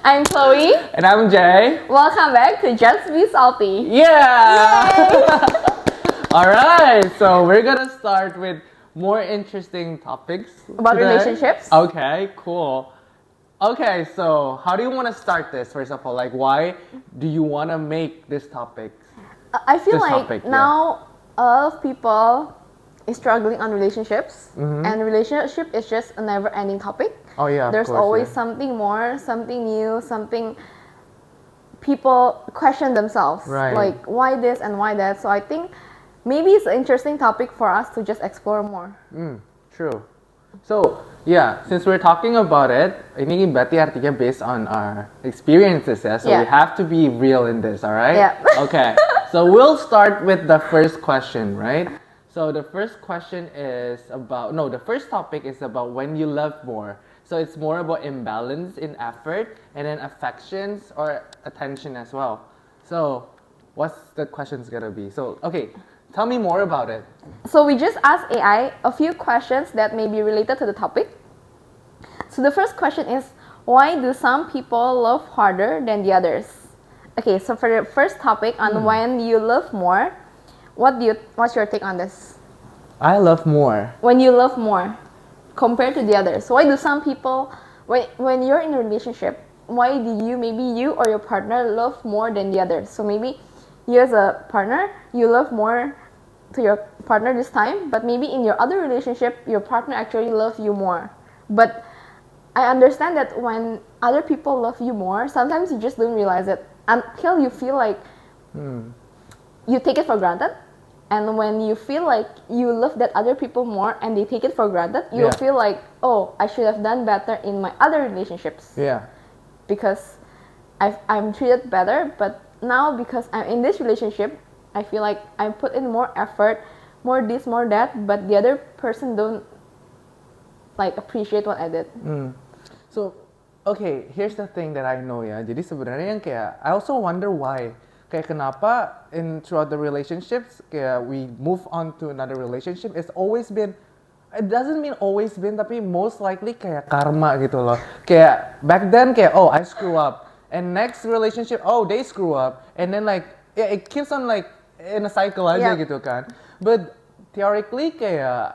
I'm Chloe. And I'm Jay. Welcome back to Just Be Salty. Yeah! Alright, so we're gonna start with more interesting topics. About today. relationships? Okay, cool. Okay, so how do you want to start this, first of all? Like, why do you want to make this topic? I feel This like topic, now a lot of people is struggling on relationships, and relationship is just a never-ending topic. Oh yeah, There's of course, always yeah. something more, something new, something people question themselves. Right. Like, why this and why that? So I think maybe it's an interesting topic for us to just explore more. True. So, yeah, since we're talking about it, ini berarti artinya based on our experiences, yeah? So we have to be real in this, alright? Yeah. Okay, so we'll start with the first question, right? So the first question is about, the first topic is about when you love more. So it's more about imbalance in effort and then affections or attention as well. So what's the questions gonna be? So, okay, tell me more about it. So we just asked AI a few questions that may be related to the topic. So the first question is, why do some people love harder than the others? Okay, so for the first topic on when you love more, what's your take on this? I love more. When you love more compared to the others, why do some people, when you're in a relationship, why do maybe you or your partner love more than the others? So maybe you as a partner, you love more to your partner this time, but maybe in your other relationship, your partner actually loves you more. But I understand that when other people love you more, sometimes you just don't realize it until you feel like you take it for granted. And when you feel like you love that other people more and they take it for granted, you'll feel like, oh, I should have done better in my other relationships. Yeah. Because I'm treated better, but now because I'm in this relationship, I feel like I put in more effort, more this, more that, but the other person don't like appreciate what I did. So, okay, here's the thing that I know ya. Jadi sebenarnya yang kayak, I also wonder why. Kayak kenapa throughout the relationships, kayak we move on to another relationship, it's always been, it doesn't mean always been, tapi most likely kayak karma gitu loh. Kayak back then kayak, oh I screw up, and next relationship, oh they screw up, and then like, yeah, it keeps on like in a cycle aja gitu kan. But theoretically kayak,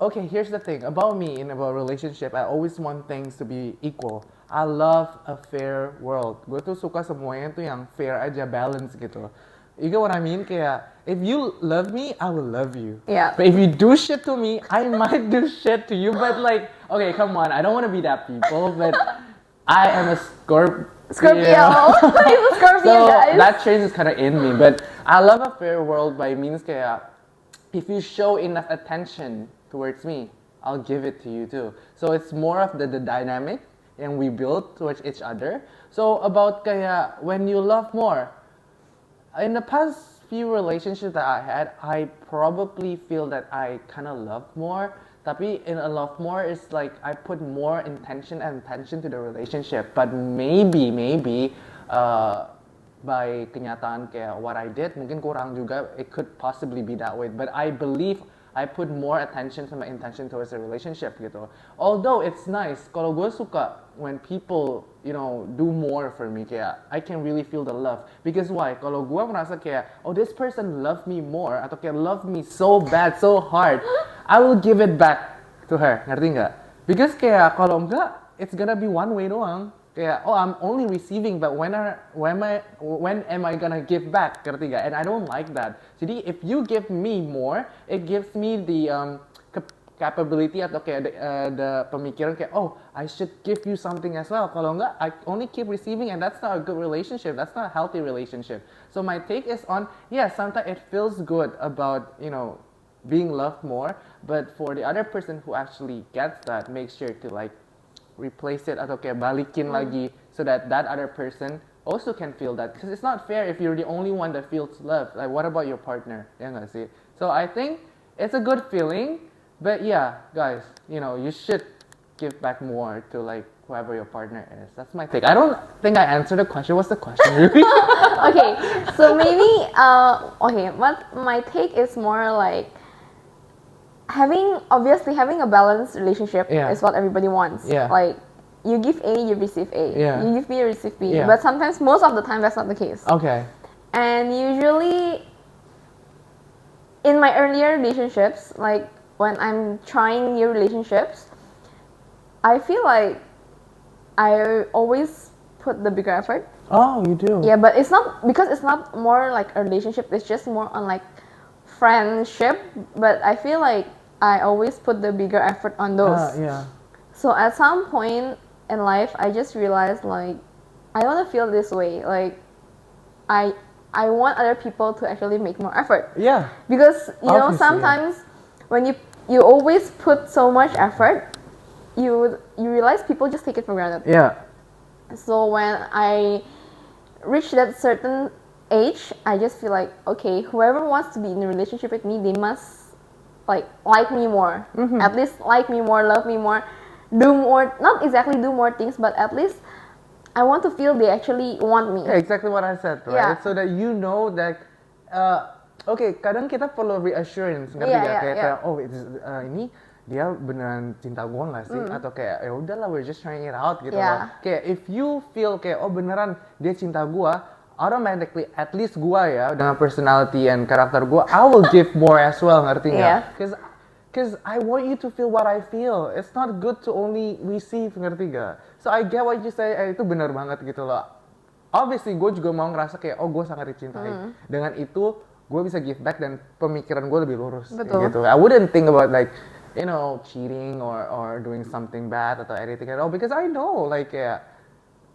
okay, here's the thing about me in about relationship, I always want things to be equal. I love a fair world. Gue tuh suka semuanya tuh yang fair aja, balance gitu. You get what I mean? Kayak, if you love me, I will love you. Yeah. But if you do shit to me, I might do shit to you. But like, okay, come on. I don't want to be that people, but I am a Scorpio. He's a Scorpio, So guys. that trait is kind of in me. But I love a fair world by means kayak, if you show enough attention towards me, I'll give it to you too. So it's more of the dynamic and we build towards each other. So about kaya when you love more, in the past few relationships that I had, I probably feel that I kind of love more. Tapi in a love more is like I put more intention and attention to the relationship. But maybe by kenyataan kayak what I did, mungkin kurang juga, it could possibly be that way. But I believe I put more attention to my intention towards the relationship gitu. Although it's nice, kalau gue suka when people, do more for me, kayak I can really feel the love. Because why? Kalau gue merasa kayak, oh this person love me more, atau kayak love me so bad, so hard, I will give it back to her. Ngerti nggak? Because kayak kalau enggak, it's gonna be one way doang. Kayak, oh I'm only receiving, but when am I gonna give back? Ngerti nggak? And I don't like that. Jadi if you give me more, it gives me the capability atau kayak the pemikiran kayak, oh I should give you something as well. Kalau enggak, I only keep receiving, and that's not a good relationship. That's not a healthy relationship. So my take is on, sometimes it feels good about being loved more, but for the other person who actually gets that, make sure to like replace it atau kayak balikin lagi so that other person also can feel that, because it's not fair if you're the only one that feels love. Like what about your partner? Ya nggak sih? So I think it's a good feeling, but yeah guys, you should give back more to like whoever your partner is. That's my take. I don't think I answered the question. What's the question really? Okay, so maybe what my take is more like having a balanced relationship is what everybody wants. Yeah. Like you give A, you receive A. Yeah. You give B, you receive B. Yeah. But sometimes, most of the time, that's not the case. Okay. And usually, in my earlier relationships, like when I'm trying new relationships, I feel like I always put the bigger effort. Oh, you do. Yeah, but it's not because it's not more like a relationship. It's just more on like friendship. But I feel like I always put the bigger effort on those. Yeah. So at some point in life, I just realized like I don't want to feel this way. Like I want other people to actually make more effort. Yeah. Because you know Obviously, sometimes when you always put so much effort, you realize people just take it for granted. Yeah. So when I reach that certain age, I just feel like, okay, whoever wants to be in a relationship with me, they must like me more. At least like me more, love me more, do more, not exactly do more things, but at least I want to feel they actually want me. Yeah, exactly what I said, right? Yeah. So that you know that okay, kadang kita perlu reassurance, ngerti Yeah, gak? yeah, Kayak, yeah. oh ini dia beneran cinta gue nggak sih? Atau kayak ya udahlah, we're just trying it out gitu Yeah. loh. Kayak if you feel kayak oh beneran dia cinta gue, automatically at least gue ya dengan personality and karakter gue, I will give more as well, ngerti nggak? Yeah. Because I want you to feel what I feel. It's not good to only receive, ngerti gak? So I get what you say, itu bener banget gitu loh. Obviously gue juga mau ngerasa kayak oh gue sangat dicintai. Dengan itu gue bisa give back dan pemikiran gue lebih lurus. Betul. Gitu. I wouldn't think about like you know cheating or doing something bad atau anything at all because I know like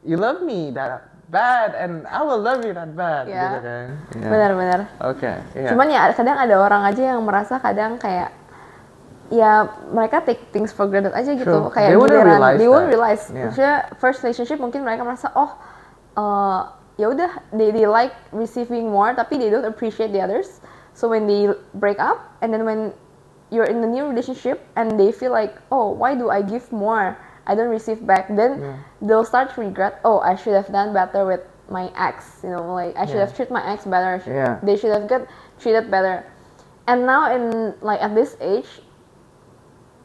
you love me that bad and I will love you that bad. Yeah. Gitu kan. Yeah. Benar-benar. Okay. Yeah. Cuman ya kadang ada orang aja yang merasa kadang kayak ya mereka take things for granted aja gitu. True. Kayak They wouldn't giliran, realize they won't that. realize. Yeah. Maksudnya first relationship mungkin mereka merasa ya udah they like receiving more tapi they don't appreciate the others. So when they break up and then when you're in a new relationship and they feel like oh why do I give more? I don't receive back. Then they'll start to regret. Oh, I should have done better with my ex. You know, like I should have treated my ex better. Yeah. They should have got treated better. And now in like at this age,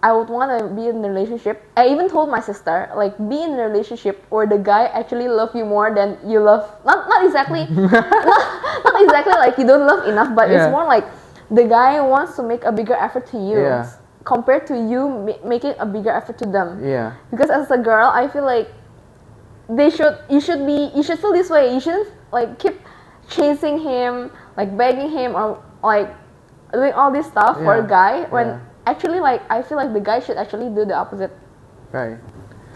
I would want to be in a relationship. I even told my sister like be in a relationship where the guy actually love you more than you love. Not exactly not exactly like you don't love enough, but it's more like the guy wants to make a bigger effort to you. Yeah. Compared to you making a bigger effort to them. Yeah. Because as a girl, I feel like you should feel this way. You shouldn't like keep chasing him, like begging him, or like doing all this stuff for a guy when actually like I feel like the guy should actually do the opposite. Right.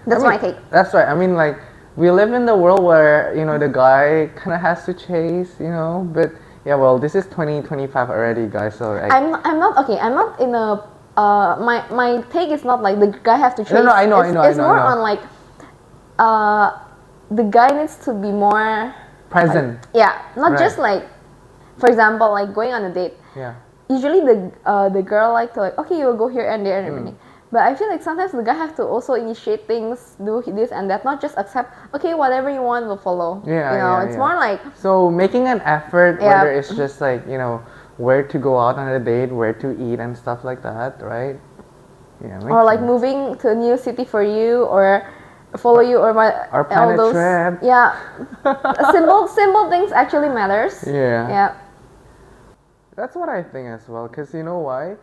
That's my take. That's right. I mean, like we live in the world where you know the guy kind of has to chase, you know, but yeah, well, this is 2025 already, guys. So I'm not okay. I'm not in a my take is not like the guy have to chase. No, I know. It's more on like the guy needs to be more present. Like, yeah, not Right. just like, for example, like going on a date. Yeah. Usually the girl like to like okay you will go here and there and everything. But I feel like sometimes the guy have to also initiate things, do this and that, not just accept okay whatever you want will follow. Yeah, you know, yeah, it's yeah. more like So making an effort, Yeah. whether it's just like you know where to go out on a date, where to eat and stuff like that, right? Yeah. or like sense. moving to a new city for you or follow you or Or plan all a those trip. yeah simple things actually matters. Yeah. Yeah. That's what I think as well, because you know why?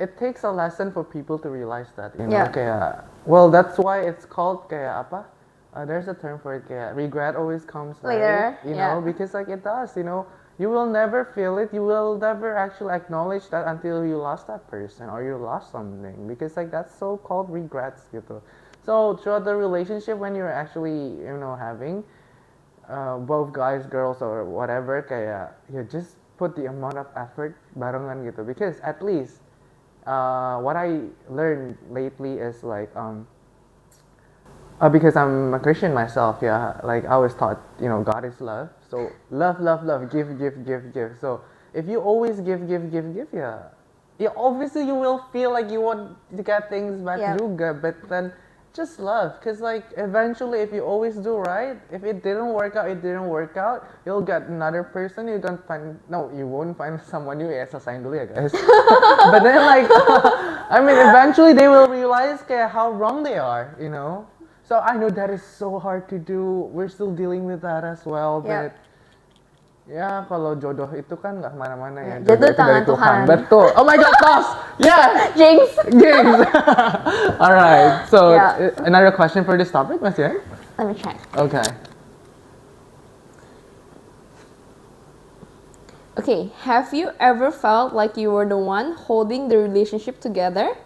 It takes a lesson for people to realize that, you know. Yeah. Kayak, well, that's why it's called kayak apa? There's a term for it. Kayak regret always comes Later, You yeah. know, because like it does. You know, you will never feel it. You will never actually acknowledge that until you lost that person or you lost something. Because like that's so-called regrets, gitu. So throughout the relationship, when you're actually you know having both guys, girls, or whatever, kayak you just put the amount of effort barengan gitu. Because at least what I learned lately is like because I'm a Christian myself, yeah. Like I was taught, you know, God is love. So love, give. So if you always give, yeah, obviously you will feel like you want to get things back Yeah. juga, but then just love, cause like eventually if you always do right, if it didn't work out, you'll get another person. You won't find someone new. Ya selesain dulu ya guys. But then like, I mean, eventually they will realize kayak how wrong they are, you know. So I know that is so hard to do. We're still dealing with that as well, Yeah. but ya kalau jodoh itu kan nggak kemana-mana ya. Jodoh Jodoh itu dari tangan Tuhan. Betul. Oh my God, Tos. Yeah. Jinx. Jinx. All right. So Yeah. another question for this topic, Mas Yan? Let me check. Okay. Okay, have you ever felt like you were the one holding the relationship together?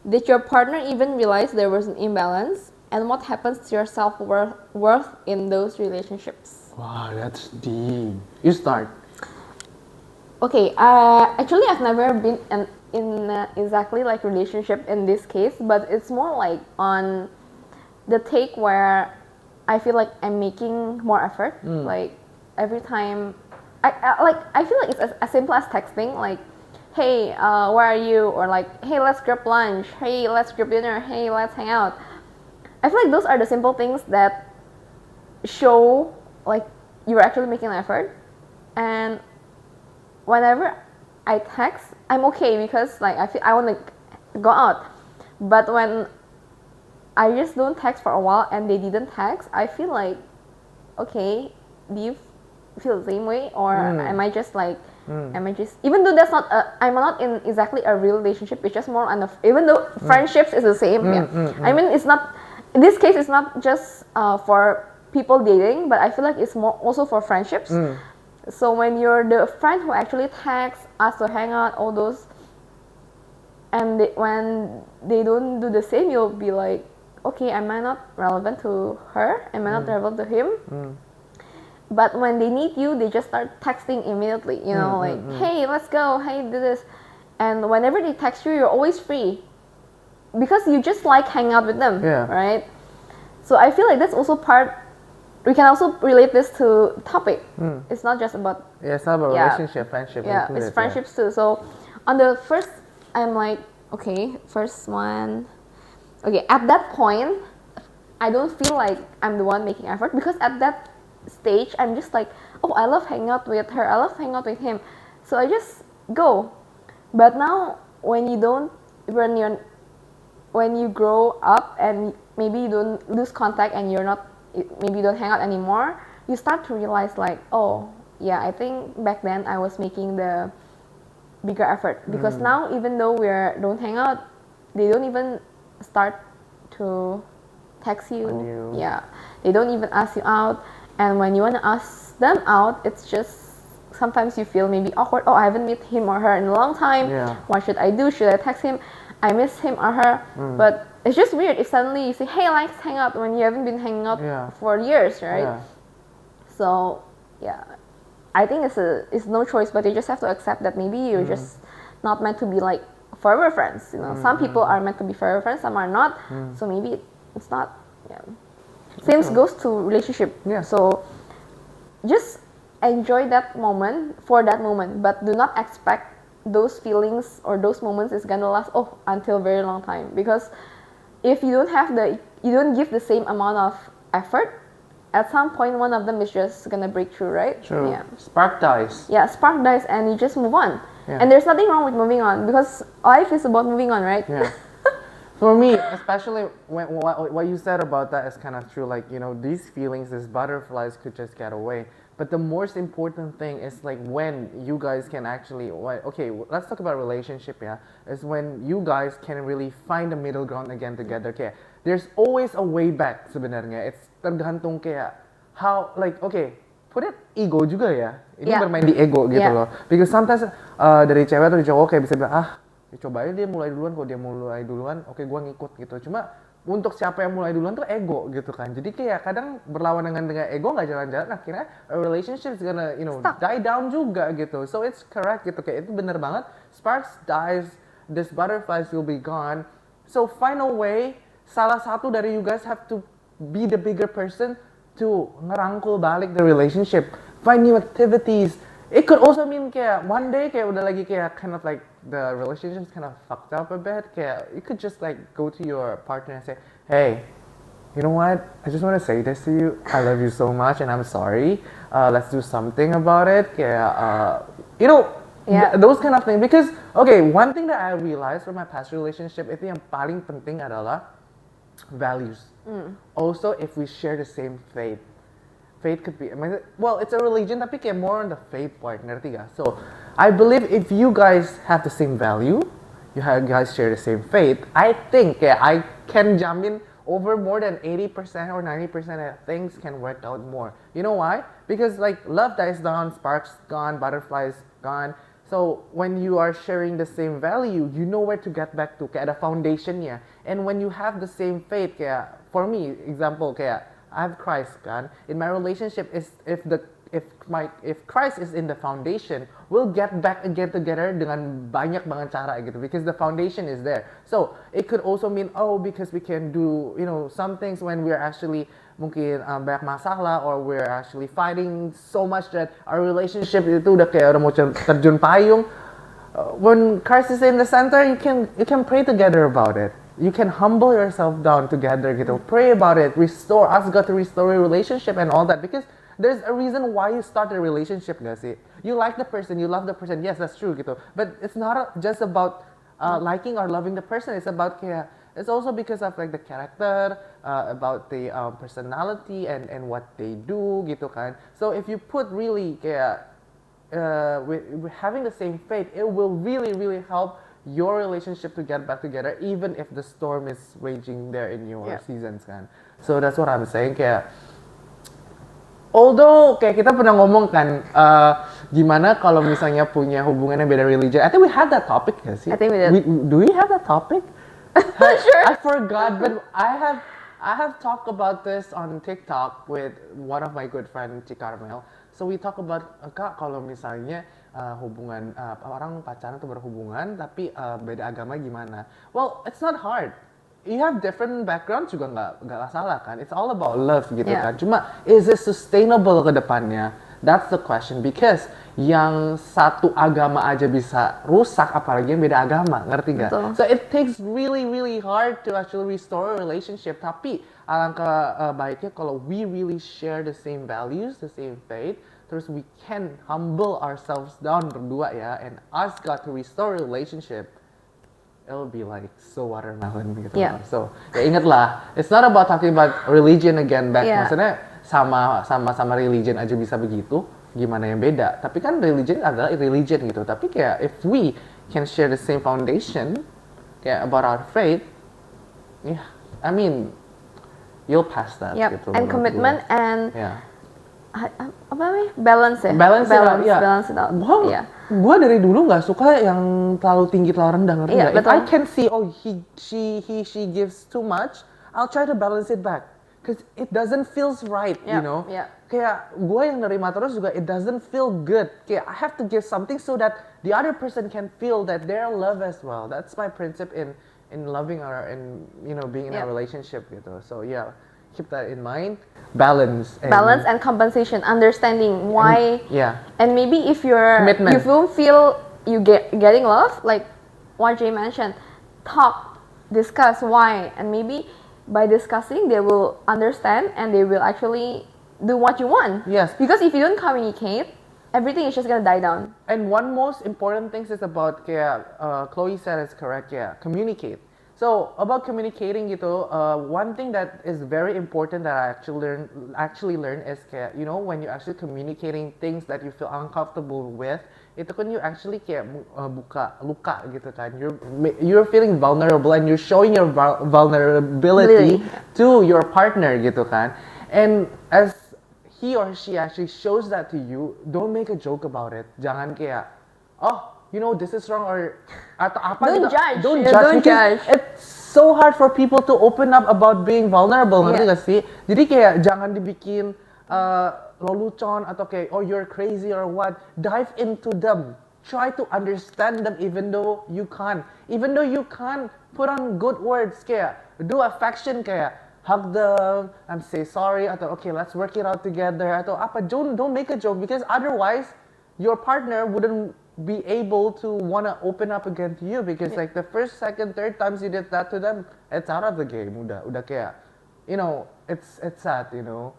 Did your partner even realize there was an imbalance? And what happens to your self-worth in those relationships? Wow, that's deep. You start. Okay, actually I've never been in exactly like relationship in this case, but it's more like on the take where I feel like I'm making more effort. Like every time, I feel like it's as simple as texting, like, hey, where are you? Or like, hey, let's grab lunch. Hey, let's grab dinner. Hey, let's hang out. I feel like those are the simple things that show like you're actually making an effort. And whenever I text, I'm okay because like I feel I want to go out. But when I just don't text for a while and they didn't text, I feel like, okay, do you feel the same way, or am I just like, am I just, even though that's not I'm not in exactly a real relationship, it's just more on even though friendships is the same. I mean, it's not, in this case it's not just for people dating, but I feel like it's more also for friendships. So when you're the friend who actually texts, asks to hang out, all those, and when they don't do the same, you'll be like, okay, am I not relevant to her? Am I not relevant to him? But when they need you, they just start texting immediately, you know, like, hey, let's go, hey, do this. And whenever they text you, you're always free because you just like hanging out with them, right? So I feel like that's also part, we can also relate this to topic. It's not just about, it's not about relationship, friendship. Yeah, it's friendships too. So on the first, I'm like, okay, first one, okay, at that point, I don't feel like I'm the one making effort because at that stage, I'm just like, oh, I love hanging out with her, I love hanging out with him. So I just go. But now, when you don't, when you grow up and maybe you don't lose contact and you're not, maybe you don't hang out anymore, you start to realize like, oh, yeah, I think back then I was making the bigger effort because now even though don't hang out, they don't even start to text you. Yeah, they don't even ask you out, and when you want to ask them out, it's just sometimes you feel maybe awkward. Oh, I haven't met him or her in a long time. What should I do? Should I text him? I miss him or her. But it's just weird if suddenly you say, hey, let's hang out when you haven't been hanging out for years, right? So yeah, I think it's no choice, but you just have to accept that maybe you're just not meant to be like forever friends. You know, some people are meant to be forever friends, some are not. So maybe it's not. Yeah. Same goes to relationship. So just enjoy that moment for that moment, but do not expect those feelings or those moments is gonna last until a very long time, because if you don't give the same amount of effort, at some point one of them is just gonna break through, right? True. Spark dies. Yeah, spark dies and you just move on. And there's nothing wrong with moving on because life is about moving on, right? For me, especially what you said about that is kind of true. Like, you know, these feelings, these butterflies could just get away. But the most important thing is like when you guys can actually, okay, let's talk about relationship, is when you guys can really find a middle ground again together. Kayak, there's always a way back sebenarnya. It's tergantung kayak how, like, okay, put it ego juga ya. Ini bermain di ego gitu loh. Because sometimes dari cewek atau dari cowok kayak bisa bilang, coba aja dia mulai duluan, kalau dia mulai duluan, oke, gue ngikut gitu. Cuma untuk siapa yang mulai duluan tuh ego gitu kan. Jadi kayak kadang berlawan dengan ego nggak jalan-jalan, akhirnya a relationship is gonna, you know, die down juga gitu. So it's correct gitu, kayak itu bener banget. Sparks dies, this butterflies will be gone. So find a way. Salah satu dari you guys have to be the bigger person to ngerangkul balik the relationship. Find new activities. It could also mean kayak one day kayak udah lagi kayak kind of like the relationship's kind of fucked up a bit. Kayak you could just like go to your partner and say, hey, you know what? I just want to say this to you. I love you so much and I'm sorry. Let's do something about it. Kayak, you know, those kind of things. Because, okay, one thing that I realized from my past relationship, itu yang paling penting adalah values. Also, if we share the same faith. Faith could be, well, it's a religion tapi kayak more on the faith part, ngerti gak? So, I believe if you guys have the same value, guys share the same faith, I think I can jamin over more than 80% or 90% of things can work out more. You know why? Because like love dies down, sparks gone, butterflies gone. So when you are sharing the same value, you know where to get back to, kayak ada foundationnya. And when you have the same faith, kayak for me, example kayak I have Christ kan. In my relationship, if Christ is in the foundation, we'll get back again together dengan banyak banget cara gitu, because the foundation is there. So it could also mean because we can do some things when we're actually mungkin banyak masalah, or we're actually fighting so much that our relationship itu udah kayak udah mau terjun payung. When Christ is in the center, you can pray together about it. You can humble yourself down together gitu. Pray about it, ask God to restore your relationship and all that, because there's a reason why you start a relationship, gak sih? You like the person, you love the person, yes, that's true gitu. But it's not just about liking or loving the person. It's about it's also because of like the character, about the personality and what they do gitu kan. So if you put really with having the same faith, it will really really help your relationship to get back together, even if the storm is raging there in your seasons kan. So that's what I'm saying, although kayak kita pernah ngomong kan, gimana kalau misalnya punya hubungan yang beda religion. I think we had that topic gak sih? I think we did. Do we have that topic? Sure. I forgot, but I have talked about this on TikTok with one of my good friend, Ci Carmel. So we talk about, Kak, kalau misalnya hubungan orang pacaran atau berhubungan tapi beda agama gimana? Well, it's not hard. You have different background juga nggak masalah kan? It's all about love gitu kan. Cuma is it sustainable ke depannya? That's the question, because yang satu agama aja bisa rusak, apalagi yang beda agama, ngerti gak? Betul. So it takes really really hard to actually restore a relationship. Tapi alangkah baiknya kalau we really share the same values, the same faith. Terus we can humble ourselves down berdua and ask God to restore a relationship. It'll be like so watermelon gitu. So ingatlah, it's not about talking about religion again back. Maksudnya sama religion aja bisa begitu, gimana yang beda? Tapi kan religion adalah religion gitu. Tapi kayak if we can share the same foundation, kayak about our faith, I mean, you'll pass that. Gitu, and commitment and apa namanya, balance ya, balance it out. Gua dari dulu nggak suka yang terlalu tinggi terlalu rendah, ngerti nggak? If I can see she gives too much, I'll try to balance it back, cause it doesn't feels right, you know. Kayak gue yang nerima terus juga, it doesn't feel good. Kayak I have to give something so that the other person can feel that they're loved as well. That's my principle in loving and being in a relationship gitu. So keep that in mind. Balance and compensation, understanding why, and maybe if you don't feel getting love, like what Jay mentioned, discuss why, and maybe by discussing they will understand and they will actually do what you want. Yes, because if you don't communicate, everything is just gonna die down. And one most important thing is about Chloe said is correct, communicate. So about communicating gitu, one thing that is very important that I actually learn is kayak, when you're actually communicating things that you feel uncomfortable with, itu kan you actually kayak buka luka gitu kan. You're feeling vulnerable and you're showing your vulnerability to your partner gitu kan. And as he or she actually shows that to you, don't make a joke about it. Jangan kayak, this is wrong or atau apa don't gitu. Judge. Don't judge. It's so hard for people to open up about being vulnerable, ngerti gak sih? Jadi kayak jangan dibikin lelucon atau kayak you're crazy or what. Dive into them. Try to understand them even though you can't. Even though you can't put on good words, kayak do affection, kayak hug them and say sorry atau okay, let's work it out together atau apa. Don't make a joke, because otherwise your partner wouldn't be able to want to open up again to you, because like the first, second, third times you did that to them, it's out of the game. Udah kayak, it's sad,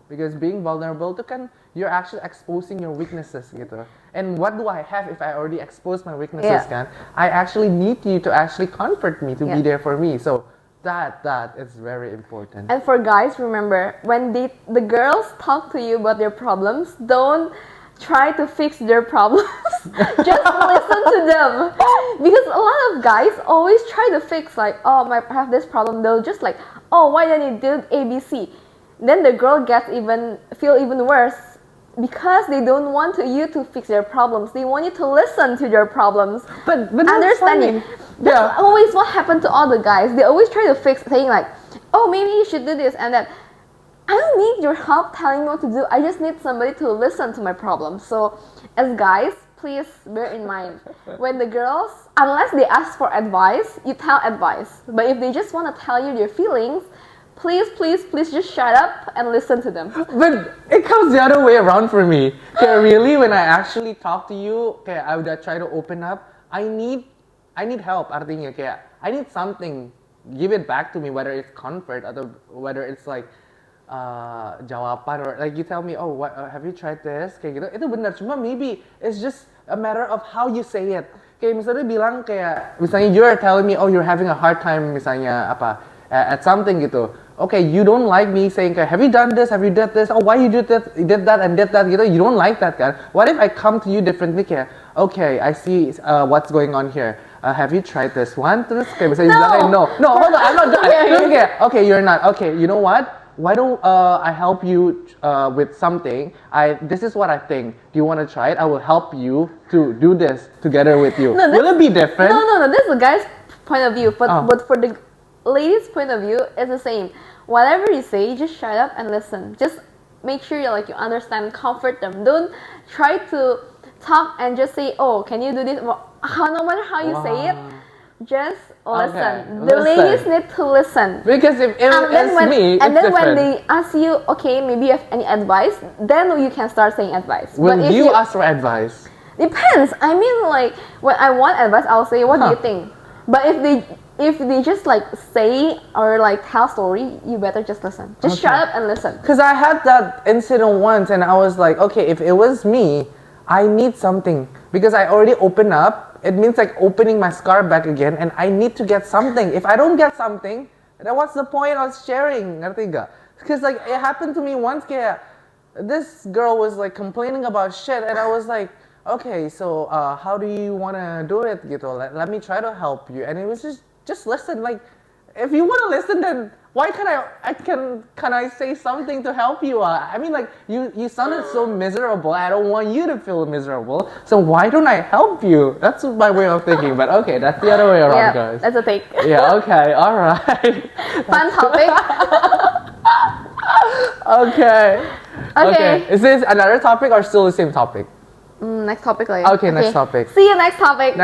because being vulnerable itu kan you're actually exposing your weaknesses gitu. And what do I have if I already exposed my weaknesses kan? I actually need you to actually comfort me, to be there for me. So That is very important. And for guys, remember, when the girls talk to you about their problems, don't try to fix their problems. Just listen to them. Because a lot of guys always try to fix, like, oh, I have this problem. They'll just like, oh, why didn't you do ABC? Then the girl feel even worse because they don't want you to fix their problems. They want you to listen to their problems. But understanding. That's always what happened to all the guys. They always try to fix, saying like, oh, maybe you should do this and that. I don't need your help telling me what to do. I just need somebody to listen to my problems. So as guys, please bear in mind, when the girls, unless they ask for advice, you tell advice. But if they just want to tell you their feelings, please just shut up and listen to them. But it comes the other way around for me. Okay, really, when I actually talk to you, okay, I would try to open up. I need help, artinya kayak I need something, give it back to me, whether it's comfort or whether it's like jawaban, or like you tell me, oh, what, have you tried this, kayak gitu. Itu benar, cuma maybe it's just a matter of how you say it. Kayak misalnya bilang kayak, misalnya you're telling me, oh, you're having a hard time misalnya apa at something gitu. Okay, you don't like me saying, have you done this, have you did this, oh, why you did that and did that gitu. You don't like that kan. What if I come to you differently kayak, okay, I see what's going on here. Have you tried this one? Terus kayak misalnya bilang, no, hold on, I'm not done. Terus kayak, okay, you're not. Okay, you know what? Why don't I help you with something? This is what I think. Do you want to try it? I will help you to do this together with you. Will it be different? No. This is the guy's point of view, but for the ladies' point of view, it's the same. Whatever you say, just shut up and listen. Just make sure you understand, comfort them. Don't try to talk and just say, oh, can you do this? No matter how you say it, just listen. The ladies need to listen. Because if it's me, it's then when different. they ask you, okay, maybe you have any advice, then you can start saying advice. Will you ask for advice? Depends. I mean, like, when I want advice, I'll say, what do you think? But if they just like say or like tell story, you better just listen. Just shut up and listen. Because I had that incident once and I was like, okay, if it was me, I need something. Because I already opened up, it means like opening my scar back again, and I need to get something. If I don't get something, then what's the point of sharing? Ngerti gak? Because like it happened to me once, kayak this girl was like complaining about shit, and I was like, okay, so how do you want to do it? Gitu. Let me try to help you. And it was just listen. Like, if you want to listen, then why can I say something to help you? I mean, like, you sounded so miserable. I don't want you to feel miserable. So why don't I help you? That's my way of thinking. But okay, that's the other way around, guys. That's a take. Yeah. Okay. All right. Fun topic. Okay. Is this another topic or still the same topic? Next topic later. Okay, next topic. See you next topic.